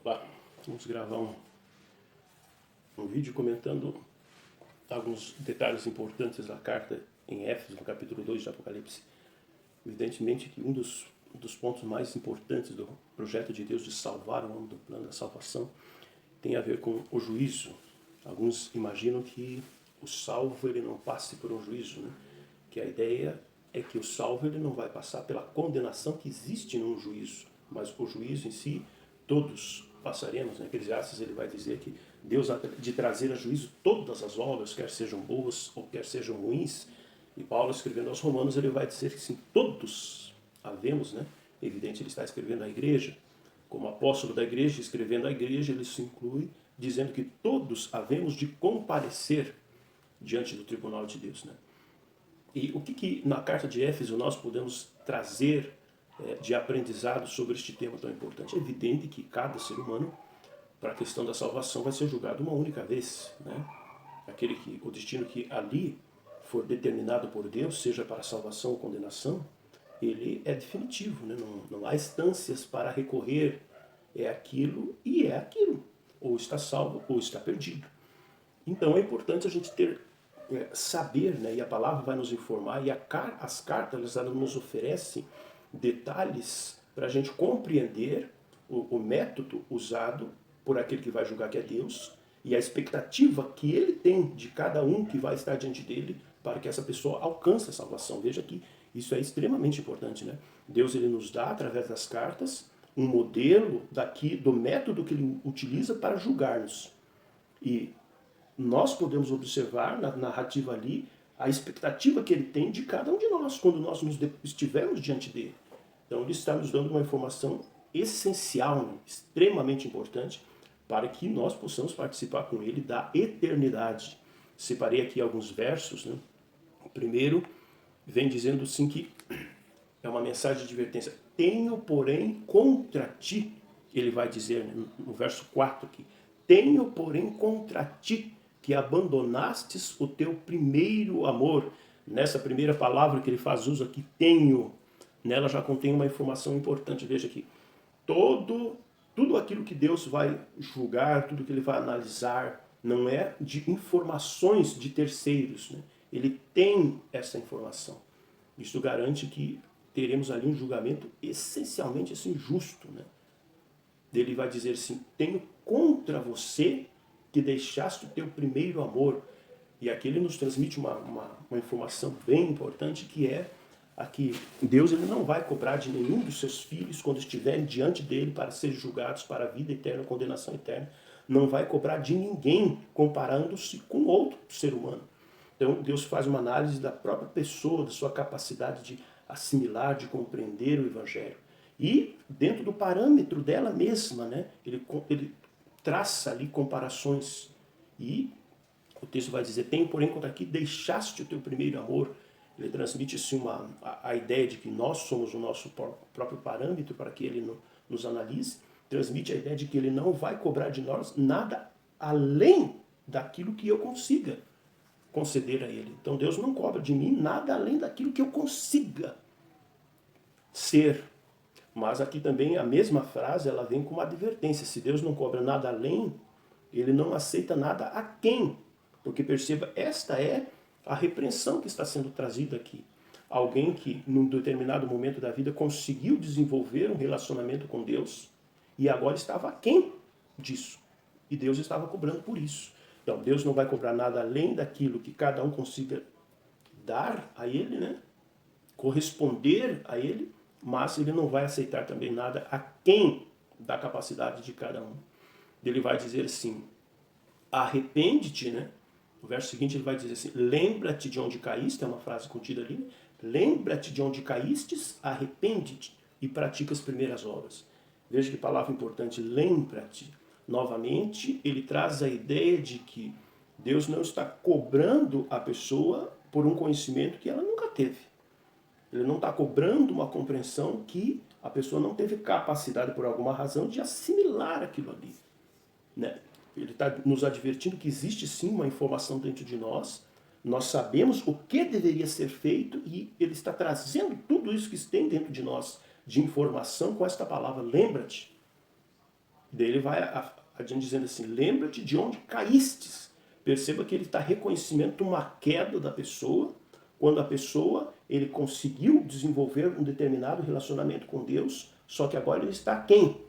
Olá, vamos gravar um vídeo comentando alguns detalhes importantes da carta em Éfeso, no capítulo 2 de Apocalipse. Evidentemente que um dos pontos mais importantes do projeto de Deus de salvar o homem, do plano da salvação, tem a ver com o juízo. Alguns imaginam que o salvo ele não passe por um juízo, né? Que a ideia é que o salvo ele não vai passar pela condenação que existe num juízo, mas o juízo em si, todos passaremos. Né? Eclesiastes ele vai dizer que Deus há de trazer a juízo todas as obras, quer sejam boas ou quer sejam ruins. E Paulo, escrevendo aos Romanos, ele vai dizer que sim, todos havemos, né? Evidente, ele está escrevendo à igreja. Como apóstolo da igreja, escrevendo à igreja, ele se inclui dizendo que todos havemos de comparecer diante do tribunal de Deus, né? E o que na carta de Éfeso nós podemos trazer de aprendizado sobre este tema tão importante? É evidente que cada ser humano, para a questão da salvação, vai ser julgado uma única vez, né? O destino que ali for determinado por Deus, seja para salvação ou condenação, ele é definitivo, né? Não há instâncias para recorrer, é aquilo e é aquilo, ou está salvo ou está perdido. Então é importante a gente saber, né? E a palavra vai nos informar, e as cartas elas nos oferecem detalhes para a gente compreender o método usado por aquele que vai julgar, que é Deus, e a expectativa que ele tem de cada um que vai estar diante dele para que essa pessoa alcance a salvação. Veja que isso é extremamente importante, né? Deus ele nos dá, através das cartas, um modelo do método que ele utiliza para julgar-nos. E nós podemos observar na narrativa ali a expectativa que ele tem de cada um de nós quando nós estivermos diante dele. Então ele está nos dando uma informação essencial, né? Extremamente importante, para que nós possamos participar com ele da eternidade. Separei aqui alguns versos, né? O primeiro vem dizendo assim que é uma mensagem de advertência. Tenho, porém, contra ti, ele vai dizer, né, no verso 4 aqui, tenho, porém, contra ti que abandonastes o teu primeiro amor. Nessa primeira palavra que ele faz uso aqui, tenho, nela já contém uma informação importante. Veja aqui, tudo aquilo que Deus vai julgar, tudo que ele vai analisar, não é de informações de terceiros, né? Ele tem essa informação. Isso garante que teremos ali um julgamento essencialmente assim, justo, né? Ele vai dizer assim, tenho contra você que deixaste o teu primeiro amor. E aqui ele nos transmite uma informação bem importante, que é aqui, Deus ele não vai cobrar de nenhum dos seus filhos quando estiverem diante dele para serem julgados para a vida eterna, condenação eterna. Não vai cobrar de ninguém comparando-se com outro ser humano. Então Deus faz uma análise da própria pessoa, da sua capacidade de assimilar, de compreender o Evangelho. E dentro do parâmetro dela mesma, né, ele traça ali comparações. E o texto vai dizer, tenho porém contra ti, deixaste o teu primeiro amor. Ele transmite assim, a ideia de que nós somos o nosso próprio parâmetro para que ele nos analise. Transmite a ideia de que ele não vai cobrar de nós nada além daquilo que eu consiga conceder a ele. Então Deus não cobra de mim nada além daquilo que eu consiga ser. Mas aqui também a mesma frase ela vem com uma advertência. Se Deus não cobra nada além, ele não aceita nada a quem. Porque perceba, esta é a repreensão que está sendo trazida aqui. Alguém que num determinado momento da vida conseguiu desenvolver um relacionamento com Deus e agora estava aquém disso. E Deus estava cobrando por isso. Então Deus não vai cobrar nada além daquilo que cada um consiga dar a ele, né? Corresponder a ele, mas ele não vai aceitar também nada a quem da capacidade de cada um. Ele vai dizer assim, arrepende-te, né? No verso seguinte ele vai dizer assim, lembra-te de onde caíste, é uma frase contida ali, né? Lembra-te de onde caístes, arrepende-te e pratica as primeiras obras. Veja que palavra importante, lembra-te. Novamente, ele traz a ideia de que Deus não está cobrando a pessoa por um conhecimento que ela nunca teve. Ele não está cobrando uma compreensão que a pessoa não teve capacidade, por alguma razão, de assimilar aquilo ali, né? Ele está nos advertindo que existe sim uma informação dentro de nós, nós sabemos o que deveria ser feito e ele está trazendo tudo isso que tem dentro de nós de informação com esta palavra, lembra-te. Daí ele vai adiante dizendo assim, lembra-te de onde caístes. Perceba que ele está reconhecimento uma queda da pessoa, quando a pessoa ele conseguiu desenvolver um determinado relacionamento com Deus, só que agora ele está quem?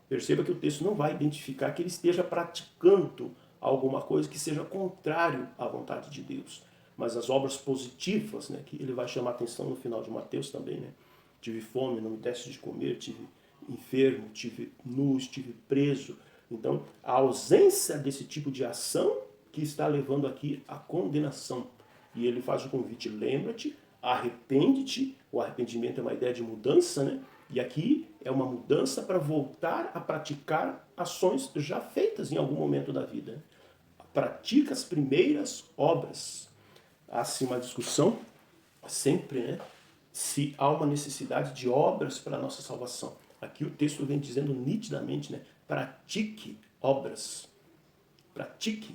Perceba que o texto não vai identificar que ele esteja praticando alguma coisa que seja contrário à vontade de Deus. Mas as obras positivas, né, que ele vai chamar atenção no final de Mateus também, né? Tive fome, não me deste de comer, tive enfermo, tive nu, estive preso. Então, a ausência desse tipo de ação que está levando aqui à condenação. E ele faz o convite, lembra-te, arrepende-te. O arrependimento é uma ideia de mudança, né? E aqui é uma mudança para voltar a praticar ações já feitas em algum momento da vida. Pratica as primeiras obras. Há sim uma discussão, sempre, né? Se há uma necessidade de obras para a nossa salvação. Aqui o texto vem dizendo nitidamente, né? Pratique obras. Pratique.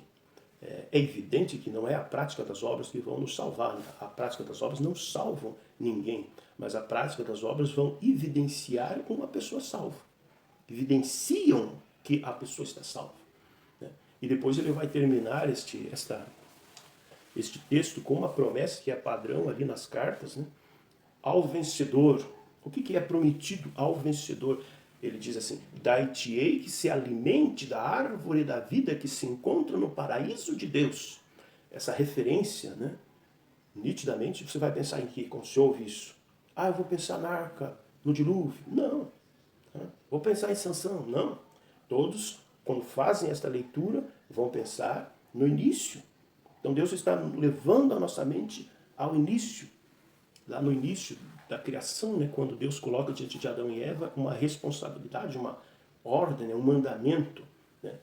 É evidente que não é a prática das obras que vão nos salvar. Né? A prática das obras não salvam ninguém, mas a prática das obras vão evidenciar uma pessoa salva. Evidenciam que a pessoa está salva. Né? E depois ele vai terminar este texto com uma promessa que é padrão ali nas cartas, né? Ao vencedor. O que é prometido ao vencedor? Ele diz assim, dar-te-ei que se alimente da árvore da vida que se encontra no paraíso de Deus. Essa referência, né? Nitidamente, você vai pensar em quê quando você ouve isso? Ah, eu vou pensar na arca, no dilúvio. Não. Vou pensar em Sansão. Não. Todos, quando fazem esta leitura, vão pensar no início. Então Deus está levando a nossa mente ao início. Lá no início da criação, né, quando Deus coloca diante de Adão e Eva uma responsabilidade, uma ordem, né, um mandamento, né,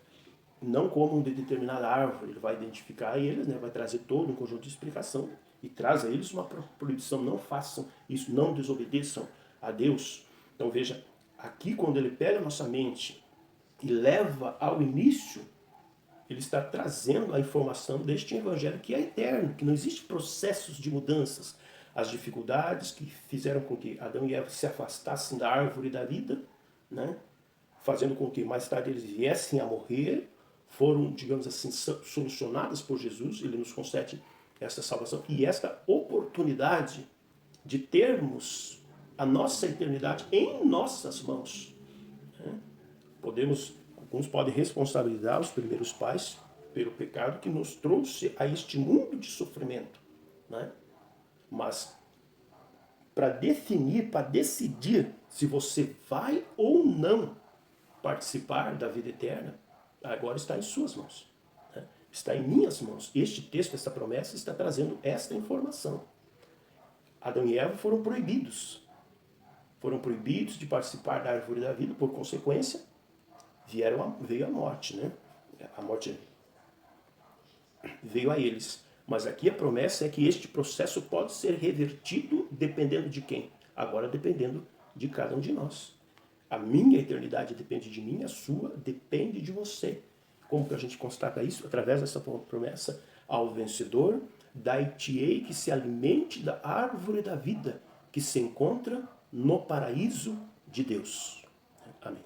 não como uma determinada árvore, ele vai identificar eles, né, vai trazer todo um conjunto de explicação e traz a eles uma proibição, não façam isso, não desobedeçam a Deus. Então veja, aqui quando ele pega a nossa mente e leva ao início, ele está trazendo a informação deste evangelho que é eterno, que não existe processos de mudanças. As dificuldades que fizeram com que Adão e Eva se afastassem da árvore da vida, né? Fazendo com que mais tarde eles viessem a morrer, foram, digamos assim, solucionadas por Jesus. Ele nos concede esta salvação e esta oportunidade de termos a nossa eternidade em nossas mãos. Né? Alguns podem responsabilizar os primeiros pais pelo pecado que nos trouxe a este mundo de sofrimento, né? Mas para definir, para decidir se você vai ou não participar da vida eterna, agora está em suas mãos. Né? Está em minhas mãos. Este texto, esta promessa, está trazendo esta informação. Adão e Eva foram proibidos. Foram proibidos de participar da árvore da vida, por consequência, veio a morte. Né? A morte veio a eles. Mas aqui a promessa é que este processo pode ser revertido dependendo de quem? Agora dependendo de cada um de nós. A minha eternidade depende de mim, a sua depende de você. Como que a gente constata isso? Através dessa promessa, ao vencedor, dar-te-ei que se alimente da árvore da vida que se encontra no paraíso de Deus. Amém.